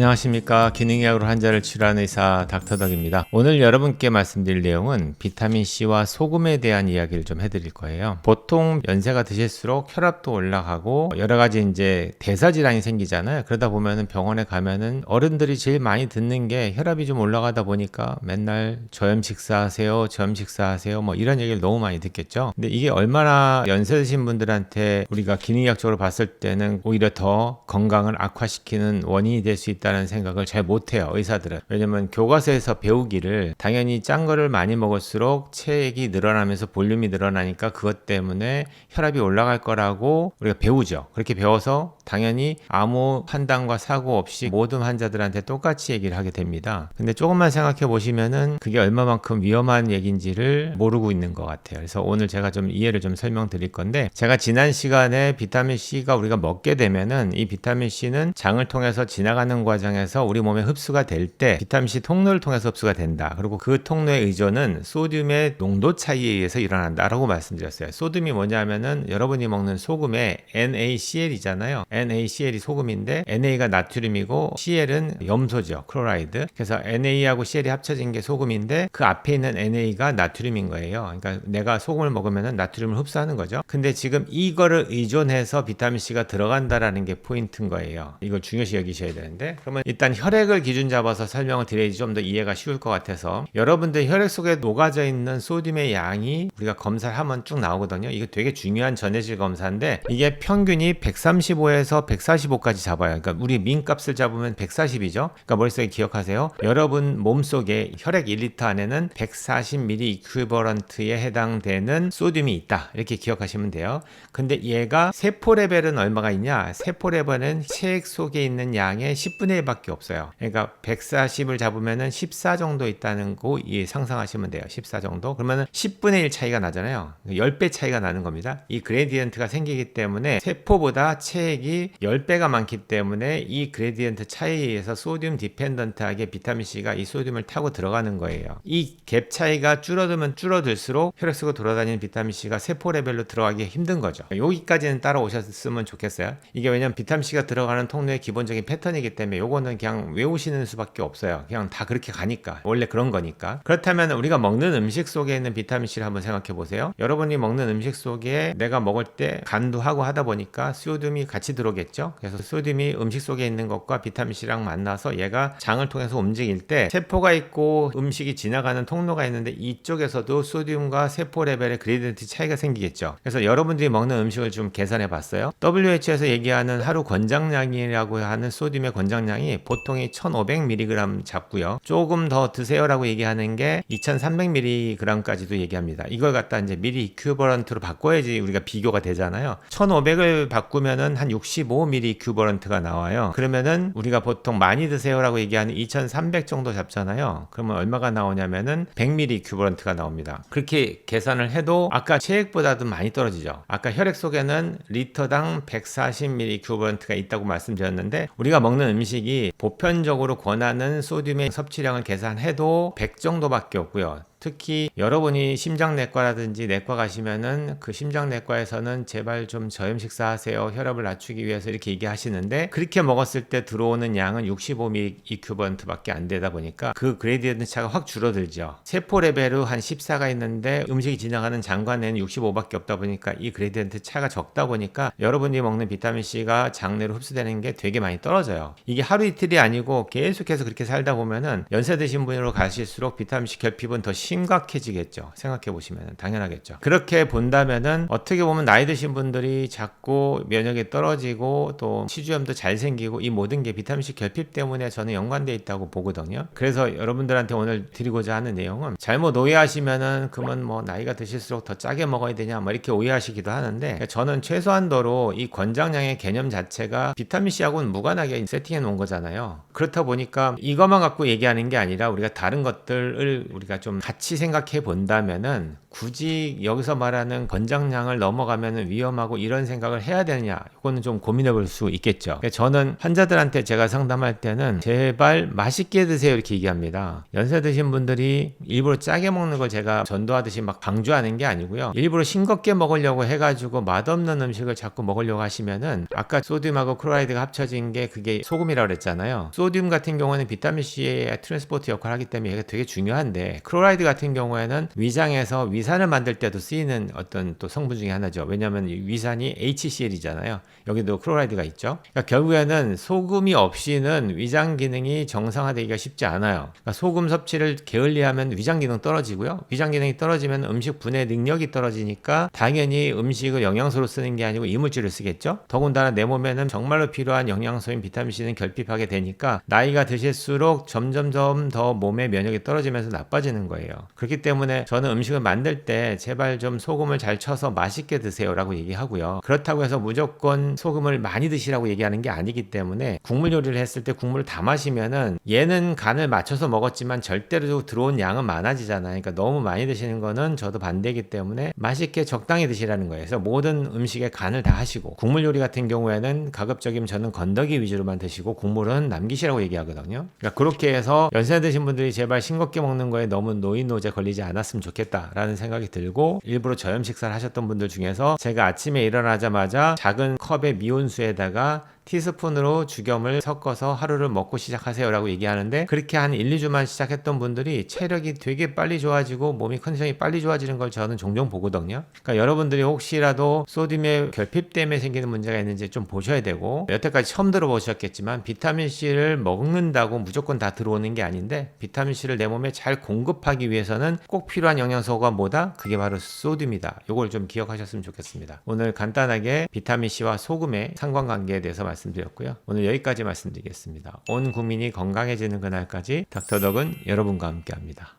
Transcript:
안녕하십니까. 기능의학으로 환자를 치료하는 의사 닥터덕입니다. 오늘 여러분께 말씀드릴 내용은 비타민C와 소금에 대한 이야기를 좀 해드릴 거예요. 보통 연세가 드실수록 혈압도 올라가고 여러 가지 이제 대사질환이 생기잖아요. 그러다 보면은 병원에 가면은 어른들이 제일 많이 듣는 게 혈압이 좀 올라가다 보니까 맨날 저염 식사하세요, 저염 식사하세요, 뭐 이런 얘기를 너무 많이 듣겠죠. 근데 이게 얼마나 연세 드신 분들한테 우리가 기능의학적으로 봤을 때는 오히려 더 건강을 악화시키는 원인이 될 수 있다는 생각을 잘 못해요, 의사들은. 왜냐면 교과서에서 배우기를 당연히 짠 거를 많이 먹을수록 체액이 늘어나면서 볼륨이 늘어나니까 그것 때문에 혈압이 올라갈 거라고 우리가 배우죠. 그렇게 배워서 당연히 아무 판단과 사고 없이 모든 환자들한테 똑같이 얘기를 하게 됩니다. 근데 조금만 생각해 보시면은 그게 얼마만큼 위험한 얘기인지를 모르고 있는 것 같아요. 그래서 오늘 제가 좀 이해를 좀 설명드릴 건데, 제가 지난 시간에 비타민C가 우리가 먹게 되면은 이 비타민C는 장을 통해서 지나가는 과정에서 우리 몸에 흡수가 될 때 비타민C 통로를 통해서 흡수가 된다. 그리고 그 통로의 의존은 소듐의 농도 차이에 의해서 일어난다라고 말씀드렸어요. 소듐이 뭐냐면은 여러분이 먹는 소금에 NaCl이잖아요. NaCl이 소금인데 Na가 나트륨이고 Cl은 염소죠. 클로라이드. 그래서 Na하고 Cl이 합쳐진 게 소금인데 그 앞에 있는 Na가 나트륨인 거예요. 그러니까 내가 소금을 먹으면은 나트륨을 흡수하는 거죠. 근데 지금 이거를 의존해서 비타민C가 들어간다라는 게 포인트인 거예요. 이걸 중요시 여기셔야 되는데, 그러면 일단 혈액을 기준 잡아서 설명을 드려야지 좀 더 이해가 쉬울 것 같아서, 여러분들 혈액 속에 녹아져 있는 소듐의 양이 우리가 검사를 하면 쭉 나오거든요. 이거 되게 중요한 전해질 검사인데 이게 평균이 135에서 145까지 잡아요. 그러니까 우리 민값을 잡으면 140이죠. 그러니까 머릿속에 기억하세요. 여러분 몸속에 혈액 1리터 안에는 140ml 이퀴버런트에 해당되는 소듐이 있다. 이렇게 기억하시면 돼요. 근데 얘가 세포 레벨은 얼마가 있냐? 세포 레벨은 체액 속에 있는 양의 10분의 1밖에 없어요. 그러니까 140을 잡으면은 14 정도 있다는 거 상상하시면 돼요. 14 정도. 그러면은 10분의 1 차이가 나잖아요. 10배 차이가 나는 겁니다. 이 그레디언트가 생기기 때문에 세포보다 체액이 10배가 많기 때문에 이 그레디언트 차이에 의해서 소듐 디펜던트하게 비타민C가 이 소듐을 타고 들어가는 거예요. 이 갭 차이가 줄어들면 줄어들수록 혈액 속으로 돌아다니는 비타민C가 세포 레벨로 들어가기 힘든 거죠. 여기까지는 따라오셨으면 좋겠어요. 이게 왜냐면 비타민C가 들어가는 통로의 기본적인 패턴이기 때문에 요거는 그냥 외우시는 수밖에 없어요. 그냥 다 그렇게 가니까. 원래 그런 거니까. 그렇다면 우리가 먹는 음식 속에 있는 비타민C를 한번 생각해 보세요. 여러분이 먹는 음식 속에 내가 먹을 때 간도 하고 하다 보니까 소듐이 같이 들어오겠죠. 그래서 소듐이 음식 속에 있는 것과 비타민C랑 만나서 얘가 장을 통해서 움직일 때 세포가 있고 음식이 지나가는 통로가 있는데 이쪽에서도 소듐과 세포 레벨의 그레디언트 차이가 생기겠죠. 그래서 여러분들이 먹는 음식을 좀 계산해 봤어요. WHO에서 얘기하는 하루 권장량이라고 하는 소듐의 권장량이 보통이 1500mg 잡고요. 조금 더 드세요라고 얘기하는 게 2300mg까지도 얘기합니다. 이걸 갖다 이제 미리 이퀴버런트로 바꿔야지 우리가 비교가 되잖아요. 1500을 바꾸면은 한 65ml 이퀴버런트가 나와요. 그러면은 우리가 보통 많이 드세요라고 얘기하는 2300 정도 잡잖아요. 그러면 얼마가 나오냐면은 100ml 이퀴버런트가 나옵니다. 그렇게 계산을 해도 아까 체액보다도 많이 떨어지죠. 아까 혈액 속에는 리터당 140ml 이퀴버런트가 있다고 말씀드렸는데, 우리가 먹는 음식이 보편적으로 권하는 소듐의 섭취량을 계산해도 100 정도밖에 없고요. 특히 여러분이 심장내과라든지 내과 가시면은 그 심장내과에서는 제발 좀 저염 식사하세요, 혈압을 낮추기 위해서 이렇게 얘기하시는데, 그렇게 먹었을 때 들어오는 양은 65ml 이퀴버런트 밖에 안 되다 보니까 그 그레디언트 차가 확 줄어들죠. 세포 레벨로 한 14가 있는데 음식이 지나가는 장관에는 65밖에 없다 보니까 이 그레디언트 차가 적다 보니까 여러분이 먹는 비타민C가 장내로 흡수되는 게 되게 많이 떨어져요. 이게 하루 이틀이 아니고 계속해서 그렇게 살다 보면은 연세 드신 분으로 가실수록 비타민C 결핍은 더 심각해지겠죠. 생각해 보시면 당연하겠죠. 그렇게 본다면은 어떻게 보면 나이 드신 분들이 자꾸 면역이 떨어지고 또 치주염도 잘 생기고 이 모든 게 비타민C 결핍 때문에 저는 연관되어 있다고 보거든요. 그래서 여러분들한테 오늘 드리고자 하는 내용은, 잘못 오해하시면은 그러면 뭐 나이가 드실수록 더 짜게 먹어야 되냐 뭐 이렇게 오해하시기도 하는데, 저는 최소한도로 이 권장량의 개념 자체가 비타민C하고는 무관하게 세팅해 놓은 거잖아요. 그렇다 보니까 이것만 갖고 얘기하는 게 아니라 우리가 다른 것들을 우리가 좀 같이 생각해 본다면은 굳이 여기서 말하는 권장량을 넘어가면 위험하고 이런 생각을 해야 되느냐, 이거는 좀 고민해 볼 수 있겠죠. 저는 환자들한테 제가 상담할 때는 제발 맛있게 드세요 이렇게 얘기합니다. 연세 드신 분들이 일부러 짜게 먹는 걸 제가 전도하듯이 막 강조하는 게 아니고요. 일부러 싱겁게 먹으려고 해가지고 맛없는 음식을 자꾸 먹으려고 하시면은, 아까 소듐하고 클로라이드가 합쳐진 게 그게 소금이라고 그랬잖아요. 소듐 같은 경우는 비타민C의 트랜스포트 역할을 하기 때문에 이게 되게 중요한데, 클로라이드 같은 경우에는 위장에서 위산을 만들 때도 쓰이는 어떤 또 성분 중에 하나죠. 왜냐하면 위산이 HCl이잖아요. 여기도 클로라이드가 있죠. 그러니까 결국에는 소금이 없이는 위장 기능이 정상화되기가 쉽지 않아요. 그러니까 소금 섭취를 게을리하면 위장 기능 떨어지고요. 위장 기능이 떨어지면 음식 분해 능력이 떨어지니까 당연히 음식을 영양소로 쓰는 게 아니고 이물질을 쓰겠죠. 더군다나 내 몸에는 정말로 필요한 영양소인 비타민C는 결핍하게 되니까 나이가 드실수록 점점점 더 몸의 면역이 떨어지면서 나빠지는 거예요. 그렇기 때문에 저는 음식을 만들 때 제발 좀 소금을 잘 쳐서 맛있게 드세요 라고 얘기하고요. 그렇다고 해서 무조건 소금을 많이 드시라고 얘기하는 게 아니기 때문에, 국물 요리를 했을 때 국물을 다 마시면은 얘는 간을 맞춰서 먹었지만 절대로 들어온 양은 많아지잖아요. 그러니까 너무 많이 드시는 거는 저도 반대이기 때문에 맛있게 적당히 드시라는 거예요. 그래서 모든 음식에 간을 다 하시고, 국물 요리 같은 경우에는 가급적이면 저는 건더기 위주로만 드시고 국물은 남기시라고 얘기하거든요. 그러니까 그렇게 해서 연세 드신 분들이 제발 싱겁게 먹는 거에 너무 노인노제 걸리지 않았으면 좋겠다라는 생각이 들고, 일부러 저염 식사를 하셨던 분들 중에서 제가 아침에 일어나자마자 작은 컵의 미온수에다가 티스푼으로 죽염을 섞어서 하루를 먹고 시작하세요 라고 얘기하는데, 그렇게 한 1, 2주만 시작했던 분들이 체력이 되게 빨리 좋아지고 몸이 컨디션이 빨리 좋아지는 걸 저는 종종 보거든요. 그러니까 여러분들이 혹시라도 소듐의 결핍 때문에 생기는 문제가 있는지 좀 보셔야 되고, 여태까지 처음 들어보셨겠지만 비타민C를 먹는다고 무조건 다 들어오는 게 아닌데, 비타민C를 내 몸에 잘 공급하기 위해서는 꼭 필요한 영양소가 뭐다? 그게 바로 소듐이다. 이걸 좀 기억하셨으면 좋겠습니다. 오늘 간단하게 비타민C와 소금의 상관관계에 대해서 말씀드렸고요. 오늘 여기까지 말씀드리겠습니다. 온 국민이 건강해지는 그날까지 닥터덕은 여러분과 함께합니다.